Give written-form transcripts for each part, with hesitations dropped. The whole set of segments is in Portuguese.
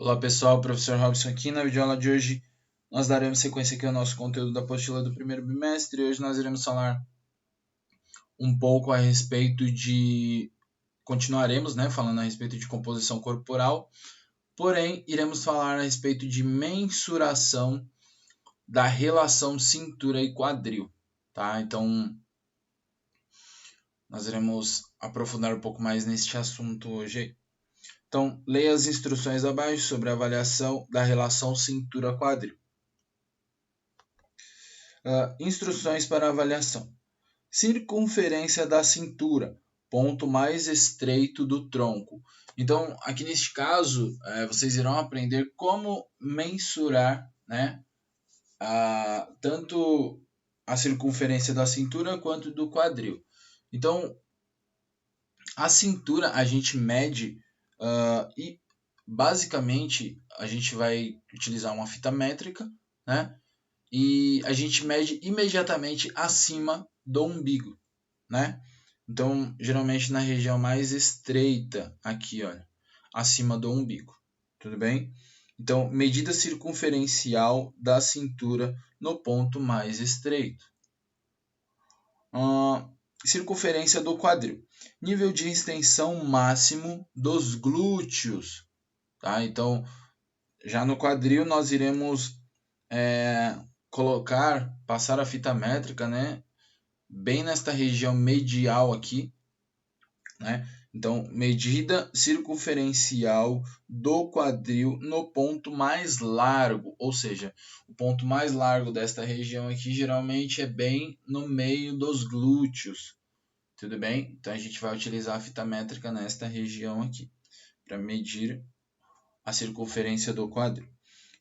Olá pessoal, professor Robson aqui. Na videoaula de hoje nós daremos sequência aqui ao nosso conteúdo da apostila do primeiro bimestre. Hoje nós iremos falar um pouco a respeito de... Continuaremos, falando a respeito de composição corporal, porém iremos falar a respeito de mensuração da relação cintura e quadril, tá? Então nós iremos aprofundar um pouco mais neste assunto hoje. Então, leia as instruções abaixo sobre a avaliação da relação cintura-quadril. Instruções para avaliação. Circunferência da cintura, ponto mais estreito do tronco. Então, aqui neste caso, vocês irão aprender como mensurar, tanto a circunferência da cintura quanto do quadril. Então, a cintura a gente mede e basicamente a gente vai utilizar uma fita métrica, e a gente mede imediatamente acima do umbigo, Então, geralmente na região mais estreita aqui, olha, acima do umbigo, tudo bem? Então, medida circunferencial da cintura no ponto mais estreito. Circunferência do quadril. Nível de extensão máximo dos glúteos, tá? Então, já no quadril nós iremos passar a fita métrica, bem nesta região medial aqui, Então, medida circunferencial do quadril no ponto mais largo, ou seja, o ponto mais largo desta região aqui geralmente é bem no meio dos glúteos, tudo bem? Então, a gente vai utilizar a fita métrica nesta região aqui, para medir a circunferência do quadril.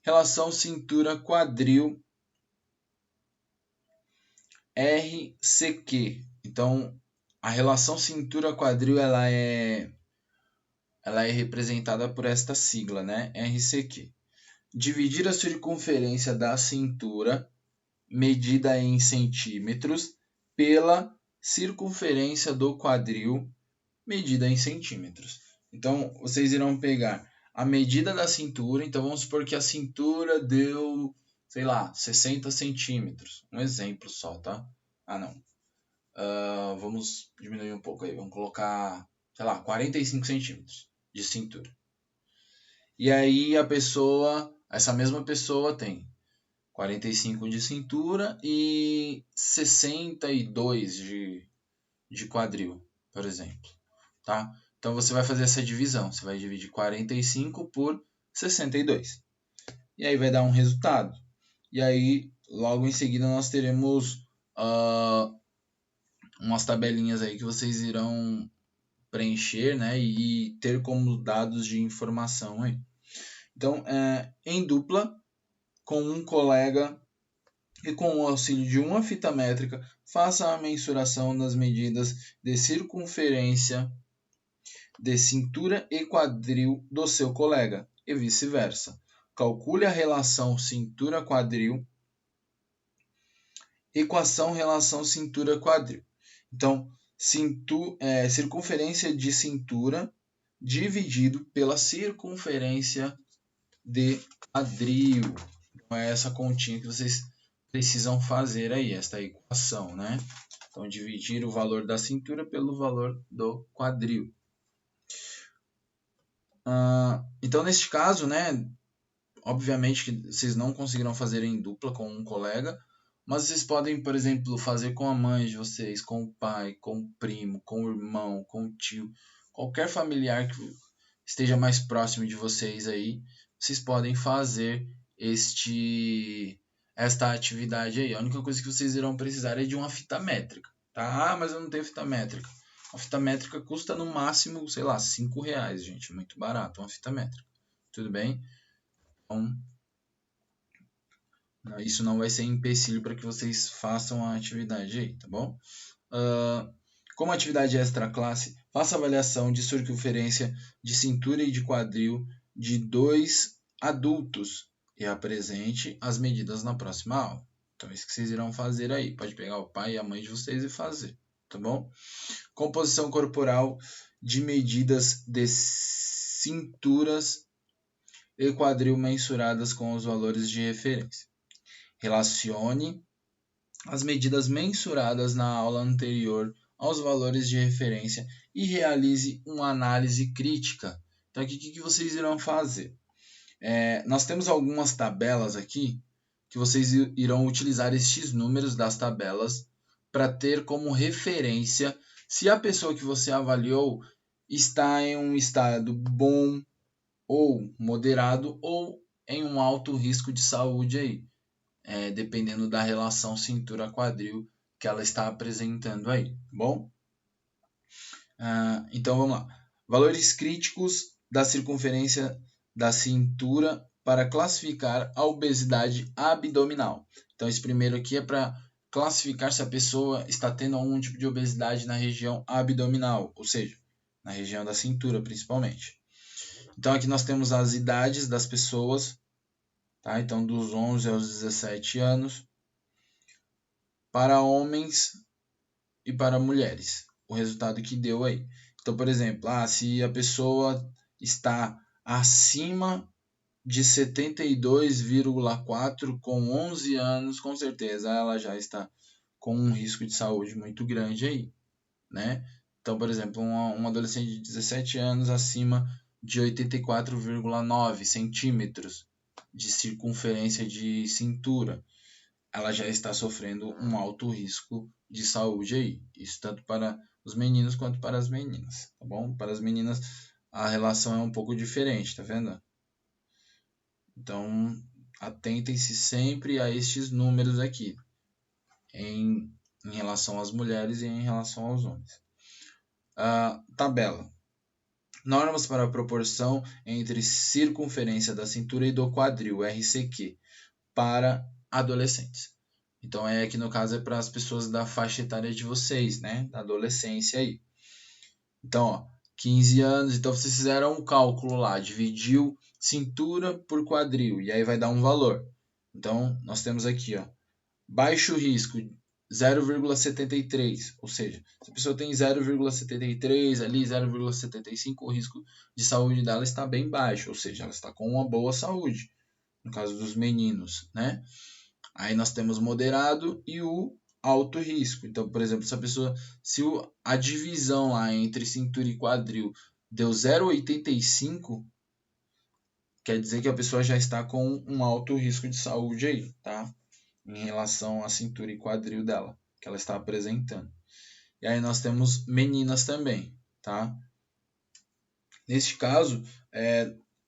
Relação cintura-quadril RCQ. Então, a relação cintura-quadril ela é representada por esta sigla, RCQ. Dividir a circunferência da cintura, medida em centímetros, pela circunferência do quadril, medida em centímetros. Então, vocês irão pegar a medida da cintura. Então, vamos supor que a cintura deu, 60 centímetros. Um exemplo só, tá? Vamos diminuir um pouco aí. Vamos colocar, 45 centímetros de cintura. E aí essa mesma pessoa tem 45 de cintura e 62 de quadril, por exemplo, tá? Então você vai fazer essa divisão, você vai dividir 45 por 62. E aí vai dar um resultado. E aí logo em seguida nós teremos umas tabelinhas aí que vocês irão preencher, e ter como dados de informação aí. Então, em dupla, com um colega e com o auxílio de uma fita métrica, faça a mensuração das medidas de circunferência de cintura e quadril do seu colega e vice-versa. Calcule a relação cintura-quadril. Equação relação cintura-quadril. Então, circunferência de cintura dividido pela circunferência de quadril. Então, é essa continha que vocês precisam fazer aí, esta equação, Então, dividir o valor da cintura pelo valor do quadril. Então, neste caso, obviamente que vocês não conseguirão fazer em dupla com um colega, mas vocês podem, por exemplo, fazer com a mãe de vocês, com o pai, com o primo, com o irmão, com o tio, qualquer familiar que esteja mais próximo de vocês aí, vocês podem fazer esta atividade aí. A única coisa que vocês irão precisar é de uma fita métrica, tá? Mas eu não tenho fita métrica. A fita métrica custa no máximo, R$5, gente, muito barato uma fita métrica. Tudo bem? Então, isso não vai ser empecilho para que vocês façam a atividade aí, tá bom? Como atividade extra classe, faça avaliação de circunferência de cintura e de quadril de 2 adultos e apresente as medidas na próxima aula. Então, é isso que vocês irão fazer aí. Pode pegar o pai e a mãe de vocês e fazer, tá bom? Composição corporal de medidas de cinturas e quadril mensuradas com os valores de referência. Relacione as medidas mensuradas na aula anterior aos valores de referência e realize uma análise crítica. Então, aqui o que vocês irão fazer? Nós temos algumas tabelas aqui que vocês irão utilizar estes números das tabelas para ter como referência se a pessoa que você avaliou está em um estado bom ou moderado ou em um alto risco de saúde aí, dependendo da relação cintura-quadril que ela está apresentando aí, bom? Então vamos lá. Valores críticos da circunferência da cintura para classificar a obesidade abdominal. Então esse primeiro aqui é para classificar se a pessoa está tendo algum tipo de obesidade na região abdominal, ou seja, na região da cintura principalmente. Então aqui nós temos as idades das pessoas, tá? Então dos 11 aos 17 anos, para homens e para mulheres, o resultado que deu aí. Então, por exemplo, se a pessoa está acima de 72,4 com 11 anos, com certeza ela já está com um risco de saúde muito grande aí, né? Então, por exemplo, um adolescente de 17 anos acima de 84,9 centímetros de circunferência de cintura, ela já está sofrendo um alto risco de saúde aí. Isso tanto para os meninos quanto para as meninas, tá bom? Para as meninas a relação é um pouco diferente, tá vendo? Então, atentem-se sempre a estes números aqui, em relação às mulheres e em relação aos homens. Tabela. Normas para a proporção entre circunferência da cintura e do quadril, RCQ, para adolescentes. Então, aqui no caso é para as pessoas da faixa etária de vocês, né? Da adolescência aí. Então, 15 anos. Então, vocês fizeram um cálculo lá, dividiu cintura por quadril, e aí vai dar um valor. Então, nós temos aqui, baixo risco, 0,73. Ou seja, se a pessoa tem 0,73 ali, 0,75, o risco de saúde dela está bem baixo. Ou seja, ela está com uma boa saúde. No caso dos meninos, né? Aí nós temos moderado e o alto risco. Então, por exemplo, se a divisão lá entre cintura e quadril deu 0,85, quer dizer que a pessoa já está com um alto risco de saúde aí, tá? Em relação à cintura e quadril dela, que ela está apresentando. E aí nós temos meninas também, tá? Neste caso,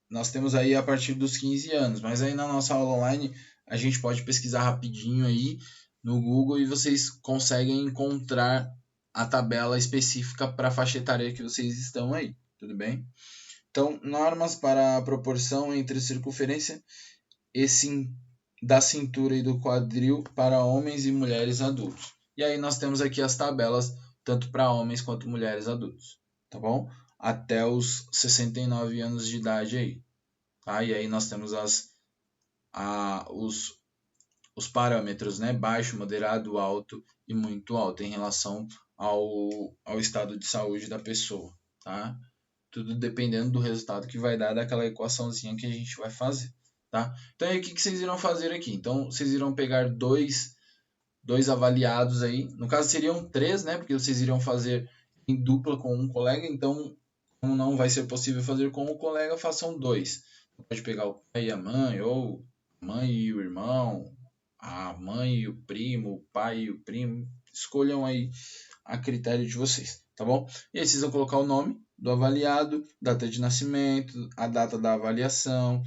nós temos aí a partir dos 15 anos, mas aí na nossa aula online a gente pode pesquisar rapidinho aí no Google e vocês conseguem encontrar a tabela específica para a faixa etária que vocês estão aí, tudo bem? Então, normas para a proporção entre circunferência da cintura e do quadril para homens e mulheres adultos. E aí nós temos aqui as tabelas tanto para homens quanto mulheres adultos, tá bom? Até os 69 anos de idade aí. Tá? E aí nós temos os parâmetros, né? Baixo, moderado, alto e muito alto em relação ao estado de saúde da pessoa. Tá? Tudo dependendo do resultado que vai dar daquela equaçãozinha que a gente vai fazer. Tá? Então aí o que vocês irão fazer aqui? Então vocês irão pegar dois avaliados aí. No caso seriam 3, né? Porque vocês irão fazer em dupla com um colega. Então, como não vai ser possível fazer com o colega, façam 2. Pode pegar o pai e a mãe, ou a mãe e o irmão, a mãe e o primo, o pai e o primo. Escolham aí a critério de vocês, tá bom? E aí vocês vão colocar o nome do avaliado, data de nascimento, a data da avaliação,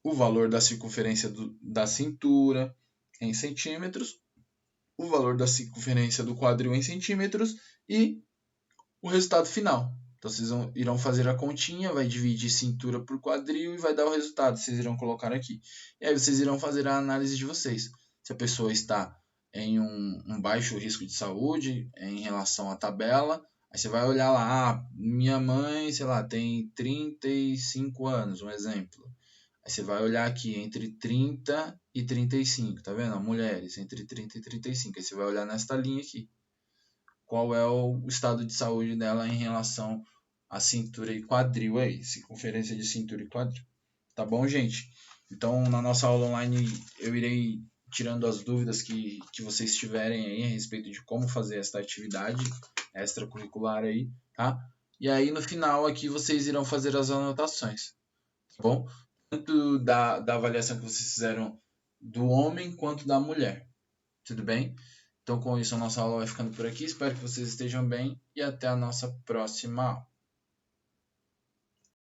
o valor da circunferência da cintura em centímetros, o valor da circunferência do quadril em centímetros e o resultado final. Então vocês irão fazer a continha, vai dividir cintura por quadril e vai dar o resultado. Vocês irão colocar aqui. E aí vocês irão fazer a análise de vocês. Se a pessoa está em um baixo risco de saúde em relação à tabela, aí você vai olhar lá, minha mãe, sei lá, tem 35 anos, um exemplo. Aí você vai olhar aqui entre 30 e 35, tá vendo? Mulheres, entre 30 e 35. Aí você vai olhar nesta linha aqui. Qual é o estado de saúde dela em relação à cintura e quadril aí, circunferência de cintura e quadril. Tá bom, gente? Então, na nossa aula online, eu irei tirando as dúvidas que vocês tiverem aí a respeito de como fazer esta atividade extracurricular aí, tá? E aí, no final aqui, vocês irão fazer as anotações, tá bom? Tanto da avaliação que vocês fizeram do homem quanto da mulher, tudo bem? Então, com isso, a nossa aula vai ficando por aqui. Espero que vocês estejam bem e até a nossa próxima aula.